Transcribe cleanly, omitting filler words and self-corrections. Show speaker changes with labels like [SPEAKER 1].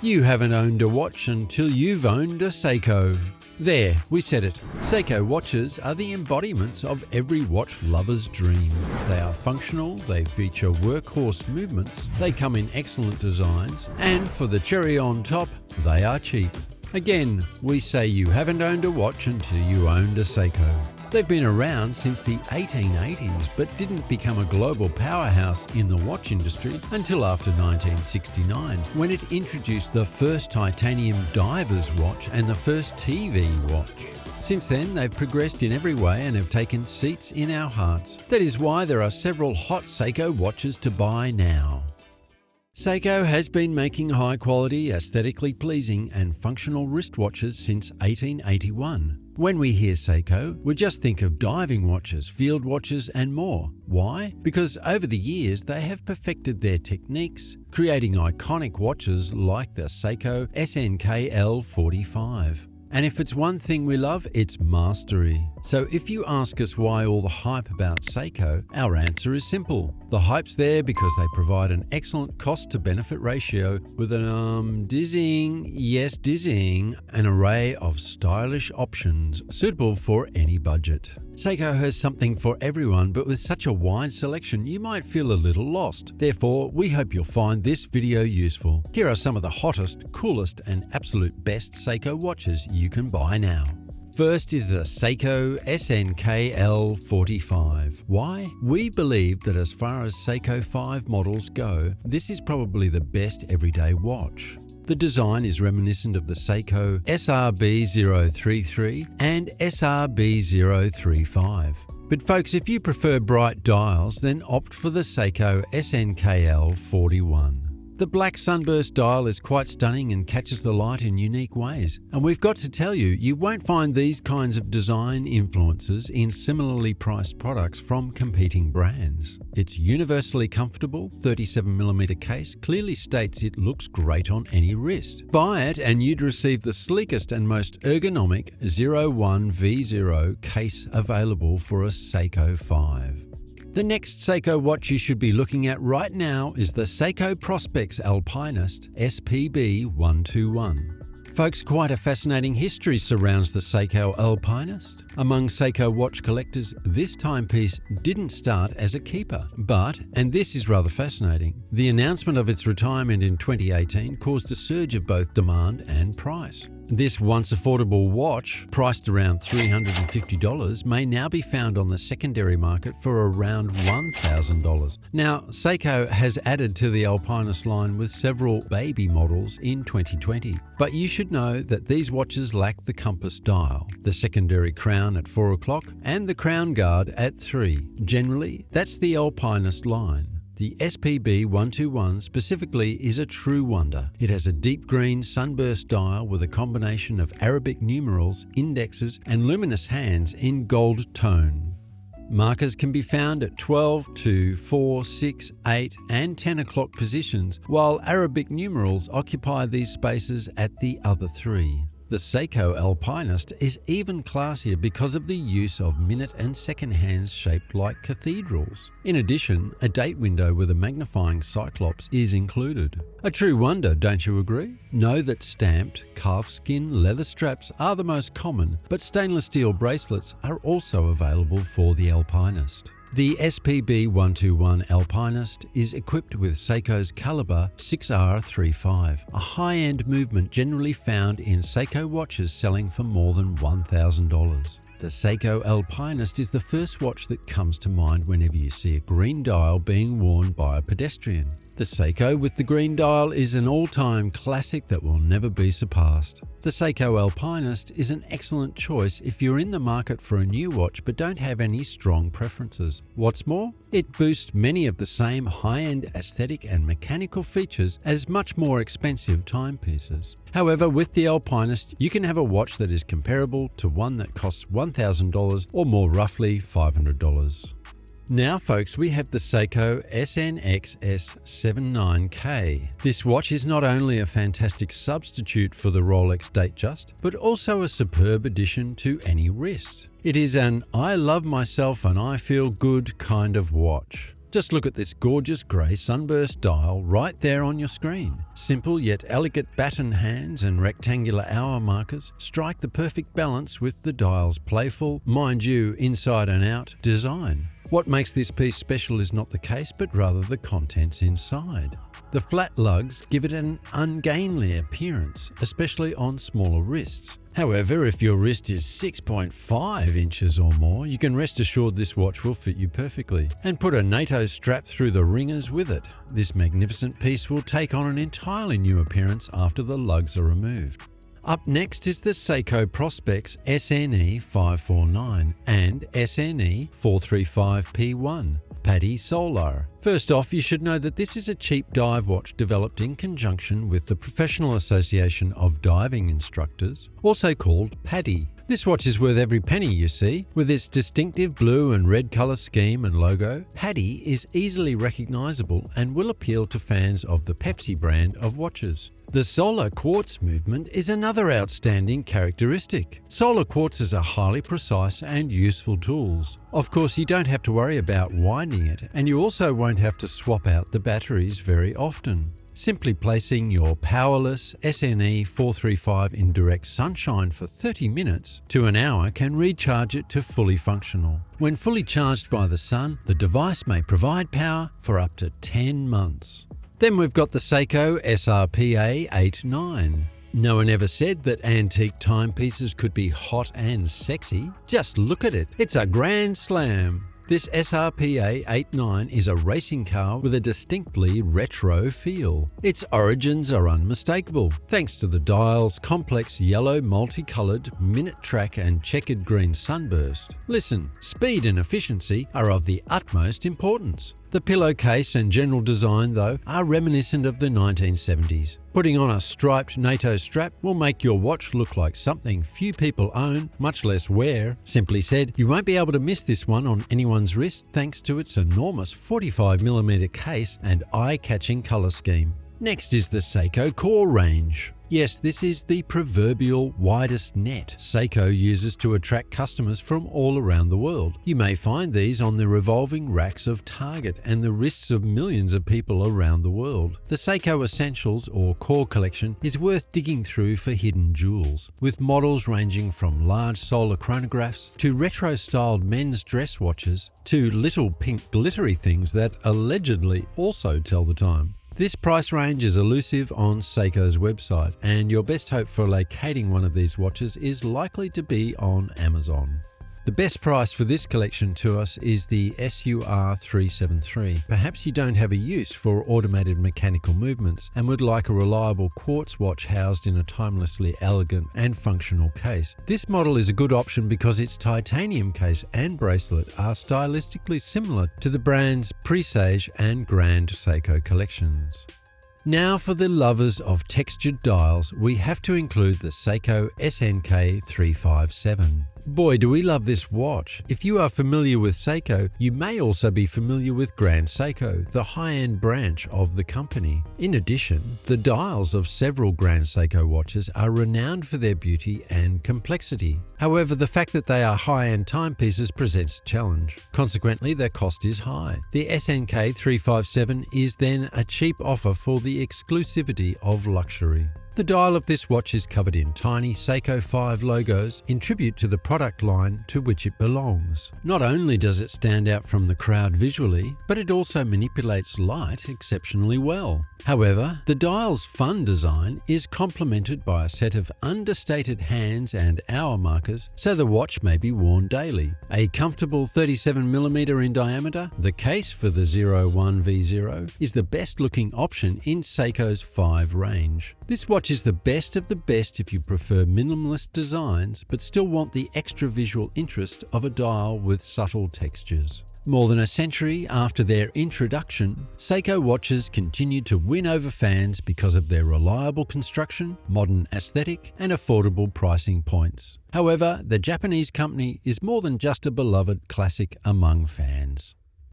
[SPEAKER 1] You haven't owned a watch until you've owned a Seiko. There, we said it. Seiko watches are the embodiments of every watch lover's dream. They are functional, they feature workhorse movements, they come in excellent designs, and for the cherry on top, they are cheap. Again, we say you haven't owned a watch until you owned a Seiko. They've been around since the 1880s but didn't become a global powerhouse in the watch industry until after 1969, when it introduced the first titanium diver's watch and the first TV watch. Since then, they've progressed in every way and have taken seats in our hearts. That is why there are several hot Seiko watches to buy now. Seiko has been making high-quality, aesthetically pleasing and functional wristwatches since 1881. When we hear Seiko, we just think of diving watches, field watches and more. Why? Because over the years they have perfected their techniques, creating iconic watches like the Seiko SNK L45. And if it's one thing we love, it's mastery. So if you ask us why all the hype about Seiko, our answer is simple. The hype's there because they provide an excellent cost-to-benefit ratio with an dizzying, an array of stylish options suitable for any budget. Seiko has something for everyone, but with such a wide selection, you might feel a little lost. Therefore, we hope you'll find this video useful. Here are some of the hottest, coolest, and absolute best Seiko watches you can buy now. First is the Seiko SNK L45. Why? We believe that as far as Seiko 5 models go, this is probably the best everyday watch. The design is reminiscent of the Seiko SRB033 and SRB035. But folks, if you prefer bright dials, then opt for the Seiko SNK-L41. The black sunburst dial is quite stunning and catches the light in unique ways. And we've got to tell you, you won't find these kinds of design influences in similarly priced products from competing brands. Its universally comfortable 37mm case clearly states it looks great on any wrist. Buy it and you'd receive the sleekest and most ergonomic 01V0 case available for a Seiko 5. The next Seiko watch you should be looking at right now is the Seiko Prospex Alpinist SPB121. Folks, quite a fascinating history surrounds the Seiko Alpinist. Among Seiko watch collectors, this timepiece didn't start as a keeper, but, and this is rather fascinating, the announcement of its retirement in 2018 caused a surge of both demand and price. This once affordable watch, priced around $350, may now be found on the secondary market for around $1,000. Now, Seiko has added to the Alpinist line with several baby models in 2020, but you should know that these watches lack the compass dial, the secondary crown at 4 o'clock, and the crown guard at 3. Generally, that's the Alpinist line. The SPB121 specifically is a true wonder. It has a deep green sunburst dial with a combination of Arabic numerals, indexes, and luminous hands in gold tone. Markers can be found at 12, 2, 4, 6, 8, and 10 o'clock positions, while Arabic numerals occupy these spaces at the other 3. The Seiko Alpinist is even classier because of the use of minute and second hands shaped like cathedrals. In addition, a date window with a magnifying cyclops is included. A true wonder, don't you agree? Know that stamped, calfskin leather straps are the most common, but stainless steel bracelets are also available for the Alpinist. The SPB121 Alpinist is equipped with Seiko's Caliber 6R35, a high-end movement generally found in Seiko watches selling for more than $1,000. The Seiko Alpinist is the first watch that comes to mind whenever you see a green dial being worn by a pedestrian. The Seiko with the green dial is an all-time classic that will never be surpassed. The Seiko Alpinist is an excellent choice if you're in the market for a new watch but don't have any strong preferences. What's more, it boosts many of the same high-end aesthetic and mechanical features as much more expensive timepieces. However, with the Alpinist, you can have a watch that is comparable to one that costs $1,000 or more roughly $500. Now folks, we have the Seiko SNXS79K. This watch is not only a fantastic substitute for the Rolex Datejust, but also a superb addition to any wrist. It is an I love myself and I feel good kind of watch. Just look at this gorgeous grey sunburst dial right there on your screen. Simple yet elegant baton hands and rectangular hour markers strike the perfect balance with the dial's playful, mind you, inside and out design. What makes this piece special is not the case, but rather the contents inside. The flat lugs give it an ungainly appearance, especially on smaller wrists. However, if your wrist is 6.5 inches or more, you can rest assured this watch will fit you perfectly. And put a NATO strap through the ringers with it. This magnificent piece will take on an entirely new appearance after the lugs are removed. Up next is the Seiko Prospex SNE 549 and SNE 435P1 Paddy Solar. First off, you should know that this is a cheap dive watch developed in conjunction with the Professional Association of Diving Instructors, also called Paddy. This watch is worth every penny, you see. With its distinctive blue and red colour scheme and logo, Paddy is easily recognisable and will appeal to fans of the Pepsi brand of watches. The solar quartz movement is another outstanding characteristic. Solar quartzes are highly precise and useful tools. Of course, you don't have to worry about winding it, and you also won't have to swap out the batteries very often. Simply placing your powerless SNE 435 in direct sunshine for 30 minutes to an hour can recharge it to fully functional. When fully charged by the sun, the device may provide power for up to 10 months. Then we've got the Seiko SRPA 89. No one ever said that antique timepieces could be hot and sexy. Just look at it. It's a grand slam. This SRPA 89 is a racing car with a distinctly retro feel. Its origins are unmistakable, thanks to the dial's complex yellow multicolored minute track and checkered green sunburst. Listen, speed and efficiency are of the utmost importance. The pillowcase and general design, though, are reminiscent of the 1970s. Putting on a striped NATO strap will make your watch look like something few people own, much less wear. Simply said, you won't be able to miss this one on anyone's wrist thanks to its enormous 45mm case and eye-catching colour scheme. Next is the Seiko Core range. Yes, this is the proverbial widest net Seiko uses to attract customers from all around the world. You may find these on the revolving racks of Target and the wrists of millions of people around the world. The Seiko Essentials or Core collection is worth digging through for hidden jewels, with models ranging from large solar chronographs to retro-styled men's dress watches to little pink glittery things that allegedly also tell the time. This price range is elusive on Seiko's website, and your best hope for locating one of these watches is likely to be on Amazon. The best price for this collection to us is the SUR373. Perhaps you don't have a use for automated mechanical movements and would like a reliable quartz watch housed in a timelessly elegant and functional case. This model is a good option because its titanium case and bracelet are stylistically similar to the brand's Presage and Grand Seiko collections. Now for the lovers of textured dials, we have to include the Seiko SNK 357. Boy, do we love this watch. If you are familiar with Seiko, you may also be familiar with Grand Seiko, the high-end branch of the company. In addition, the dials of several Grand Seiko watches are renowned for their beauty and complexity. However, the fact that they are high-end timepieces presents a challenge. Consequently, their cost is high. The SNK 357 is then a cheap offer for the exclusivity of luxury. The dial of this watch is covered in tiny Seiko 5 logos in tribute to the product line to which it belongs. Not only does it stand out from the crowd visually, but it also manipulates light exceptionally well. However, the dial's fun design is complemented by a set of understated hands and hour markers so the watch may be worn daily. A comfortable 37mm in diameter, the case for the 01V0 is the best looking option in Seiko's 5 range. This watch is the best of the best if you prefer minimalist designs but still want the extra visual interest of a dial with subtle textures. More than a century after their introduction, Seiko watches continued to win over fans because of their reliable construction, modern aesthetic, and affordable pricing points. However, the Japanese company is more than just a beloved classic among fans.